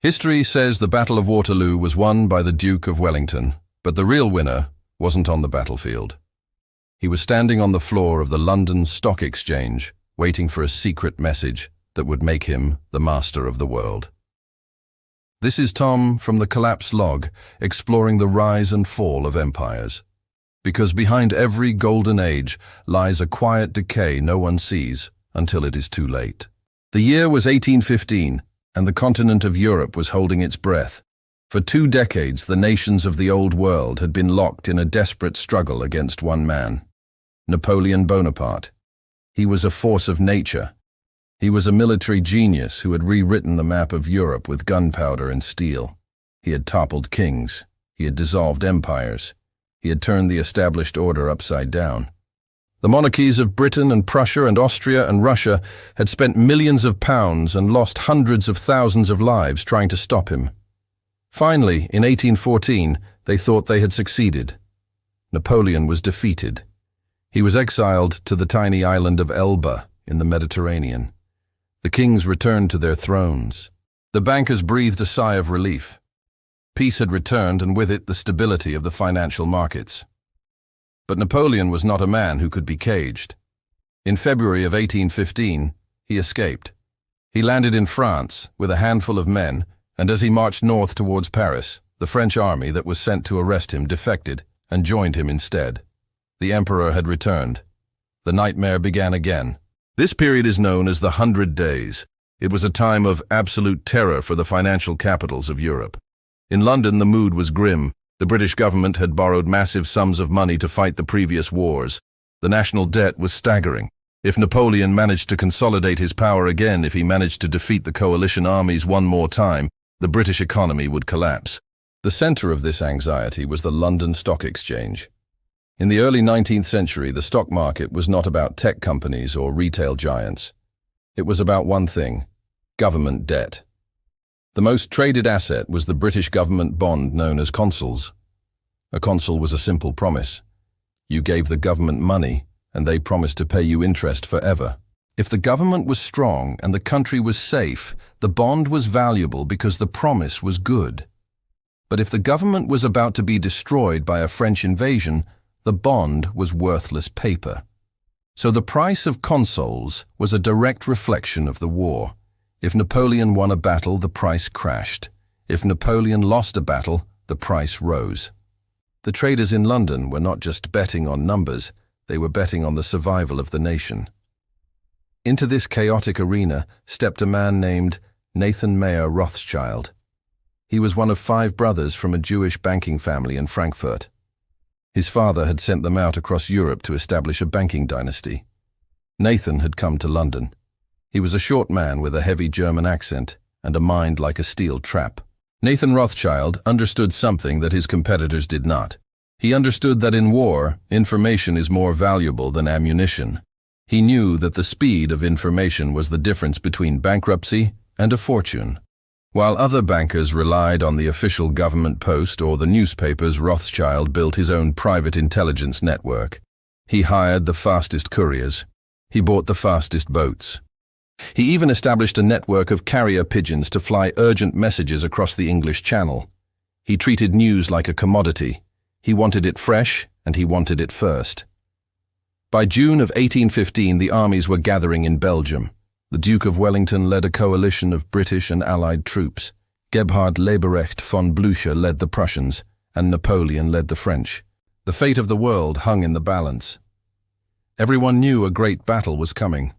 History says the Battle of Waterloo was won by the Duke of Wellington, but the real winner wasn't on the battlefield. He was standing on the floor of the London Stock Exchange, waiting for a secret message that would make him the master of the world. This is Tom from the Collapse Log, exploring the rise and fall of empires. Because behind every golden age lies a quiet decay no one sees until it is too late. The year was 1815, and the continent of Europe was holding its breath. For 2 decades, the nations of the Old World had been locked in a desperate struggle against one man, Napoleon Bonaparte. He was a force of nature. He was a military genius who had rewritten the map of Europe with gunpowder and steel. He had toppled kings. He had dissolved empires. He had turned the established order upside down. The monarchies of Britain and Prussia and Austria and Russia had spent millions of pounds and lost hundreds of thousands of lives trying to stop him. Finally, in 1814, they thought they had succeeded. Napoleon was defeated. He was exiled to the tiny island of Elba in the Mediterranean. The kings returned to their thrones. The bankers breathed a sigh of relief. Peace had returned, and with it the stability of the financial markets. But Napoleon was not a man who could be caged. In February of 1815, he escaped. He landed in France with a handful of men, and as he marched north towards Paris, the French army that was sent to arrest him defected and joined him instead. The emperor had returned. The nightmare began again. This period is known as the 100 Days. It was a time of absolute terror for the financial capitals of Europe. In London, the mood was grim. The British government had borrowed massive sums of money to fight the previous wars. The national debt was staggering. If Napoleon managed to consolidate his power again, if he managed to defeat the coalition armies one more time, the British economy would collapse. The center of this anxiety was the London Stock Exchange. In the early 19th century, the stock market was not about tech companies or retail giants. It was about one thing: government debt. The most traded asset was the British government bond known as consols. A consul was a simple promise. You gave the government money, and they promised to pay you interest forever. If the government was strong and the country was safe, the bond was valuable because the promise was good. But if the government was about to be destroyed by a French invasion, the bond was worthless paper. So the price of consols was a direct reflection of the war. If Napoleon won a battle, the price crashed. If Napoleon lost a battle, the price rose. The traders in London were not just betting on numbers, they were betting on the survival of the nation. Into this chaotic arena stepped a man named Nathan Mayer Rothschild. He was one of 5 brothers from a Jewish banking family in Frankfurt. His father had sent them out across Europe to establish a banking dynasty. Nathan had come to London. He was a short man with a heavy German accent and a mind like a steel trap. Nathan Rothschild understood something that his competitors did not. He understood that in war, information is more valuable than ammunition. He knew that the speed of information was the difference between bankruptcy and a fortune. While other bankers relied on the official government post or the newspapers, Rothschild built his own private intelligence network. He hired the fastest couriers. He bought the fastest boats. He even established a network of carrier pigeons to fly urgent messages across the English Channel. He treated news like a commodity. He wanted it fresh, and he wanted it first. By June of 1815, the armies were gathering in Belgium. The Duke of Wellington led a coalition of British and Allied troops. Gebhard Leberecht von Blücher led the Prussians, and Napoleon led the French. The fate of the world hung in the balance. Everyone knew a great battle was coming.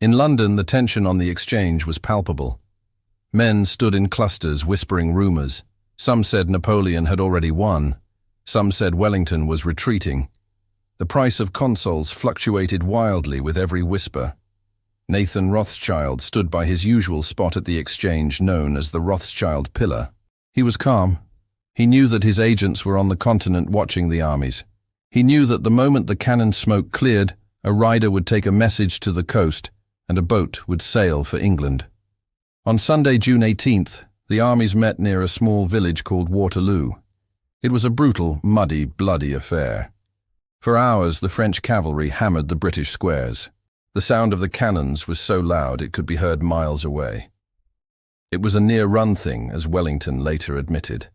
In London, the tension on the exchange was palpable. Men stood in clusters whispering rumors. Some said Napoleon had already won. Some said Wellington was retreating. The price of consols fluctuated wildly with every whisper. Nathan Rothschild stood by his usual spot at the exchange known as the Rothschild Pillar. He was calm. He knew that his agents were on the continent watching the armies. He knew that the moment the cannon smoke cleared, a rider would take a message to the coast and a boat would sail for England. On Sunday, June 18th, the armies met near a small village called Waterloo. It was a brutal, muddy, bloody affair. For hours, the French cavalry hammered the British squares. The sound of the cannons was so loud it could be heard miles away. It was a near-run thing, as Wellington later admitted.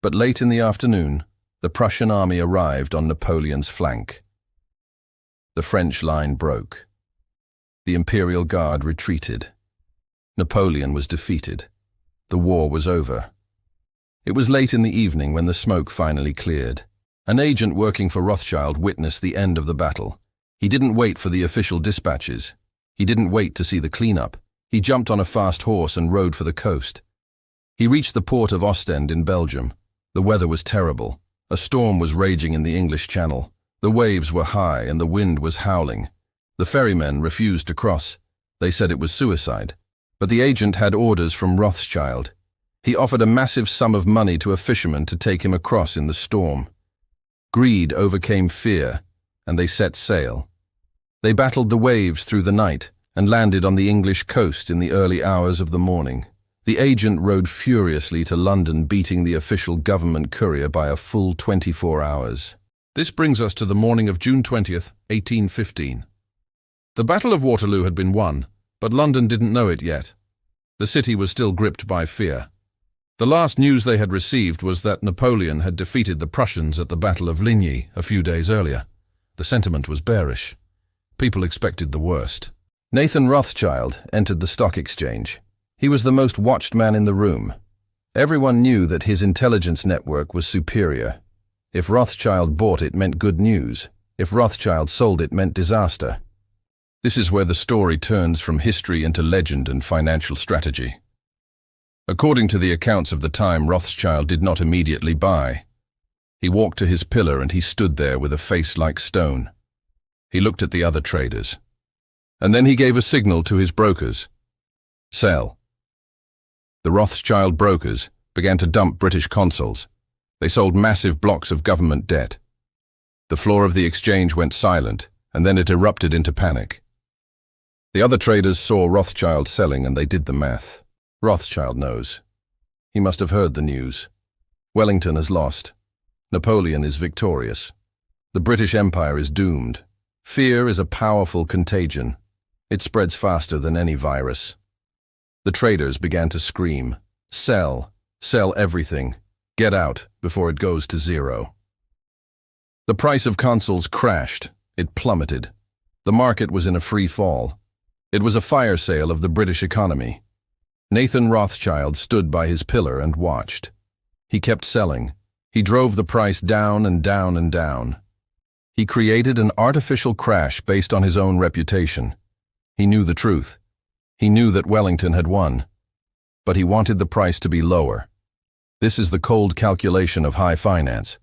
But late in the afternoon, the Prussian army arrived on Napoleon's flank. The French line broke. The Imperial Guard retreated. Napoleon was defeated. The war was over. It was late in the evening when the smoke finally cleared. An agent working for Rothschild witnessed the end of the battle. He didn't wait for the official dispatches. He didn't wait to see the cleanup. He jumped on a fast horse and rode for the coast. He reached the port of Ostend in Belgium. The weather was terrible. A storm was raging in the English Channel. The waves were high and the wind was howling. The ferrymen refused to cross. They said it was suicide. But the agent had orders from Rothschild. He offered a massive sum of money to a fisherman to take him across in the storm. Greed overcame fear, and they set sail. They battled the waves through the night and landed on the English coast in the early hours of the morning. The agent rode furiously to London, beating the official government courier by a full 24 hours. This brings us to the morning of June 20th, 1815. The Battle of Waterloo had been won, but London didn't know it yet. The city was still gripped by fear. The last news they had received was that Napoleon had defeated the Prussians at the Battle of Ligny a few days earlier. The sentiment was bearish. People expected the worst. Nathan Rothschild entered the stock exchange. He was the most watched man in the room. Everyone knew that his intelligence network was superior. If Rothschild bought it meant good news. If Rothschild sold it meant disaster. This is where the story turns from history into legend and financial strategy. According to the accounts of the time, Rothschild did not immediately buy. He walked to his pillar and he stood there with a face like stone. He looked at the other traders. And then he gave a signal to his brokers. Sell. The Rothschild brokers began to dump British consols. They sold massive blocks of government debt. The floor of the exchange went silent, and then it erupted into panic. The other traders saw Rothschild selling and they did the math. Rothschild knows. He must have heard the news. Wellington has lost. Napoleon is victorious. The British Empire is doomed. Fear is a powerful contagion. It spreads faster than any virus. The traders began to scream, "Sell, sell everything. Get out before it goes to zero." The price of consols crashed. It plummeted. The market was in a free fall. It was a fire sale of the British economy. Nathan Rothschild stood by his pillar and watched. He kept selling. He drove the price down and down and down. He created an artificial crash based on his own reputation. He knew the truth. He knew that Wellington had won. But he wanted the price to be lower. This is the cold calculation of high finance.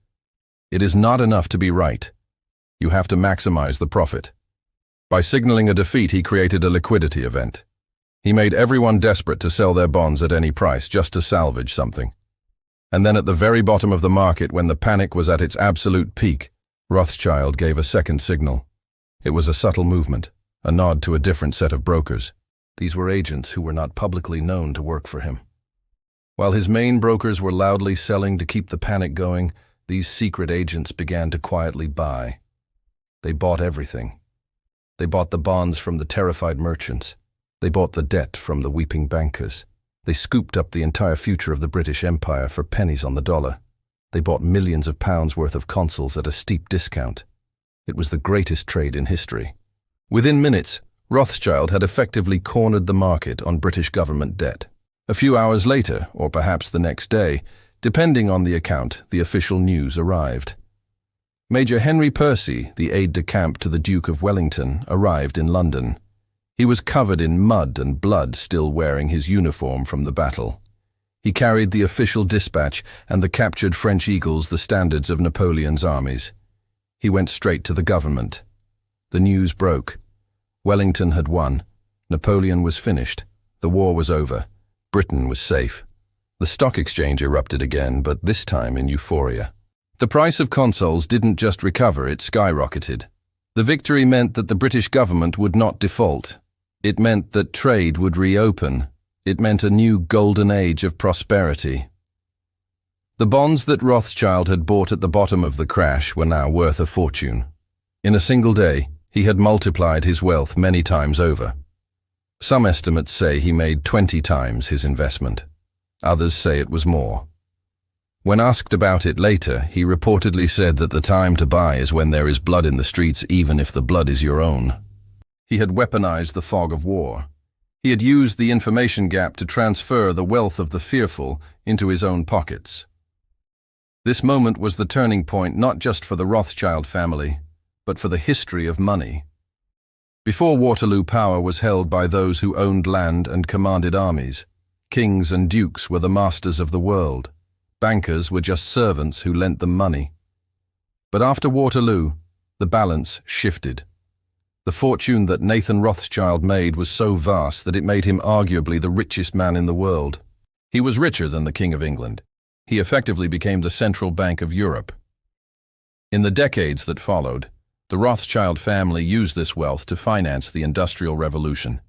It is not enough to be right. You have to maximize the profit. By signaling a defeat, he created a liquidity event. He made everyone desperate to sell their bonds at any price just to salvage something. And then at the very bottom of the market, when the panic was at its absolute peak, Rothschild gave a second signal. It was a subtle movement, a nod to a different set of brokers. These were agents who were not publicly known to work for him. While his main brokers were loudly selling to keep the panic going, these secret agents began to quietly buy. They bought everything. They bought the bonds from the terrified merchants. They bought the debt from the weeping bankers. They scooped up the entire future of the British Empire for pennies on the dollar. They bought millions of pounds worth of consols at a steep discount. It was the greatest trade in history. Within minutes, Rothschild had effectively cornered the market on British government debt. A few hours later, or perhaps the next day, depending on the account, the official news arrived. Major Henry Percy, the aide-de-camp to the Duke of Wellington, arrived in London. He was covered in mud and blood, still wearing his uniform from the battle. He carried the official dispatch and the captured French eagles, the standards of Napoleon's armies. He went straight to the government. The news broke. Wellington had won. Napoleon was finished. The war was over. Britain was safe. The stock exchange erupted again, but this time in euphoria. The price of consols didn't just recover, it skyrocketed. The victory meant that the British government would not default. It meant that trade would reopen. It meant a new golden age of prosperity. The bonds that Rothschild had bought at the bottom of the crash were now worth a fortune. In a single day, he had multiplied his wealth many times over. Some estimates say he made 20 times his investment. Others say it was more. When asked about it later, he reportedly said that the time to buy is when there is blood in the streets, even if the blood is your own. He had weaponized the fog of war. He had used the information gap to transfer the wealth of the fearful into his own pockets. This moment was the turning point not just for the Rothschild family, but for the history of money. Before Waterloo, power was held by those who owned land and commanded armies. Kings and dukes were the masters of the world. Bankers were just servants who lent them money. But after Waterloo, the balance shifted. The fortune that Nathan Rothschild made was so vast that it made him arguably the richest man in the world. He was richer than the King of England. He effectively became the central bank of Europe. In the decades that followed, the Rothschild family used this wealth to finance the Industrial Revolution.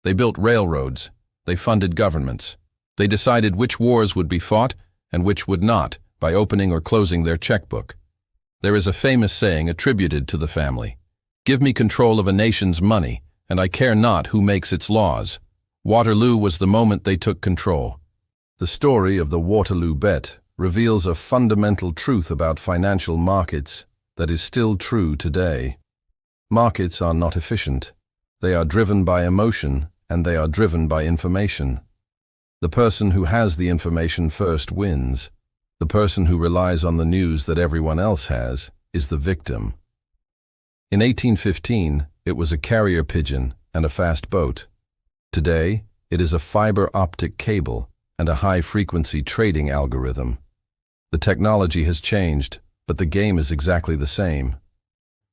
They built railroads. They funded governments. They decided which wars would be fought and which would not by opening or closing their checkbook. There is a famous saying attributed to the family: "Give me control of a nation's money, and I care not who makes its laws." Waterloo was the moment they took control. The story of the Waterloo bet reveals a fundamental truth about financial markets that is still true today. Markets are not efficient. They are driven by emotion, and they are driven by information. The person who has the information first wins. The person who relies on the news that everyone else has is the victim. In 1815, it was a carrier pigeon and a fast boat. Today, it is a fiber optic cable and a high-frequency trading algorithm. The technology has changed, but the game is exactly the same.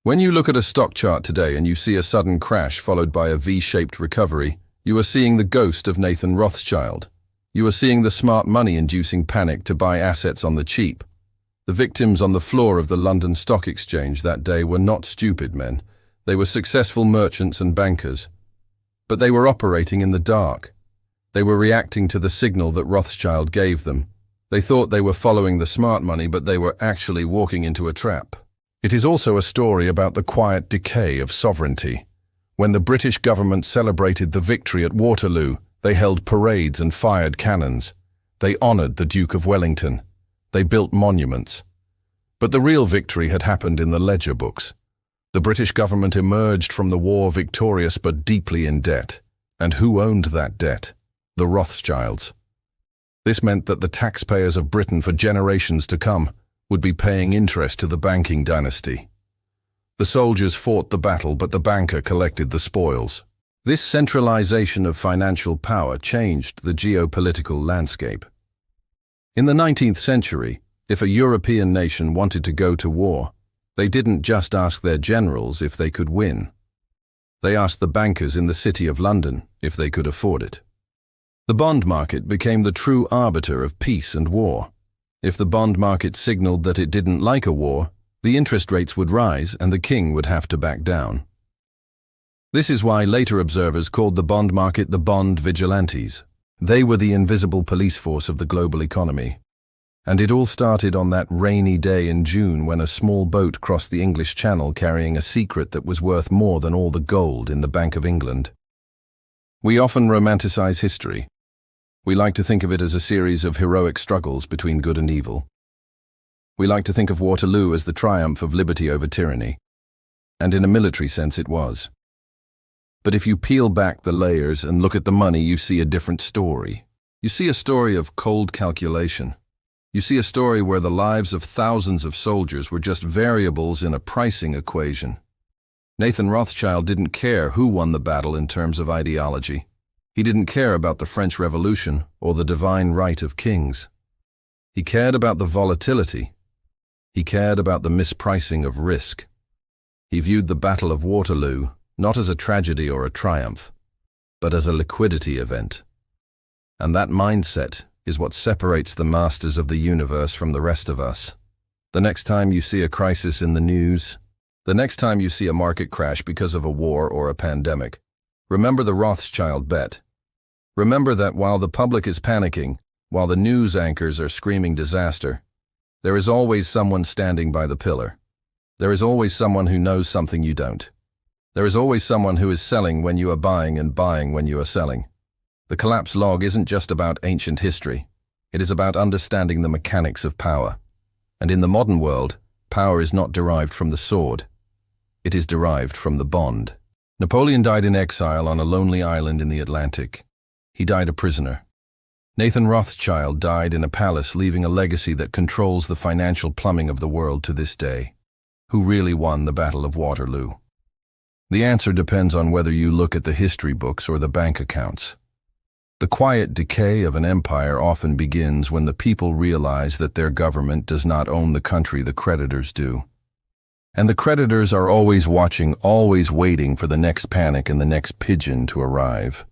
When you look at a stock chart today and you see a sudden crash followed by a V-shaped recovery, you are seeing the ghost of Nathan Rothschild. You are seeing the smart money-inducing panic to buy assets on the cheap. The victims on the floor of the London Stock Exchange that day were not stupid men. They were successful merchants and bankers. But they were operating in the dark. They were reacting to the signal that Rothschild gave them. They thought they were following the smart money, but they were actually walking into a trap. It is also a story about the quiet decay of sovereignty. When the British government celebrated the victory at Waterloo, they held parades and fired cannons. They honored the Duke of Wellington. They built monuments. But the real victory had happened in the ledger books. The British government emerged from the war victorious but deeply in debt. And who owned that debt? The Rothschilds. This meant that the taxpayers of Britain for generations to come would be paying interest to the banking dynasty. The soldiers fought the battle, but the banker collected the spoils. This centralization of financial power changed the geopolitical landscape. In the 19th century, if a European nation wanted to go to war, they didn't just ask their generals if they could win. They asked the bankers in the City of London if they could afford it. The bond market became the true arbiter of peace and war. If the bond market signaled that it didn't like a war, the interest rates would rise and the king would have to back down. This is why later observers called the bond market the bond vigilantes. They were the invisible police force of the global economy. And it all started on that rainy day in June when a small boat crossed the English Channel carrying a secret that was worth more than all the gold in the Bank of England. We often romanticize history. We like to think of it as a series of heroic struggles between good and evil. We like to think of Waterloo as the triumph of liberty over tyranny. And in a military sense it was. But if you peel back the layers and look at the money, you see a different story. You see a story of cold calculation. You see a story where the lives of thousands of soldiers were just variables in a pricing equation. Nathan Rothschild didn't care who won the battle in terms of ideology. He didn't care about the French Revolution or the divine right of kings. He cared about the volatility. He cared about the mispricing of risk. He viewed the Battle of Waterloo not as a tragedy or a triumph, but as a liquidity event. And that mindset is what separates the masters of the universe from the rest of us. The next time you see a crisis in the news, the next time you see a market crash because of a war or a pandemic, remember the Rothschild bet. Remember that while the public is panicking, while the news anchors are screaming disaster, there is always someone standing by the pillar. There is always someone who knows something you don't. There is always someone who is selling when you are buying and buying when you are selling. The collapse log isn't just about ancient history. It is about understanding the mechanics of power. And in the modern world, power is not derived from the sword. It is derived from the bond. Napoleon died in exile on a lonely island in the Atlantic. He died a prisoner. Nathan Rothschild died in a palace, leaving a legacy that controls the financial plumbing of the world to this day. Who really won the Battle of Waterloo? The answer depends on whether you look at the history books or the bank accounts. The quiet decay of an empire often begins when the people realize that their government does not own the country the creditors do. And the creditors are always watching, always waiting for the next panic and the next pigeon to arrive.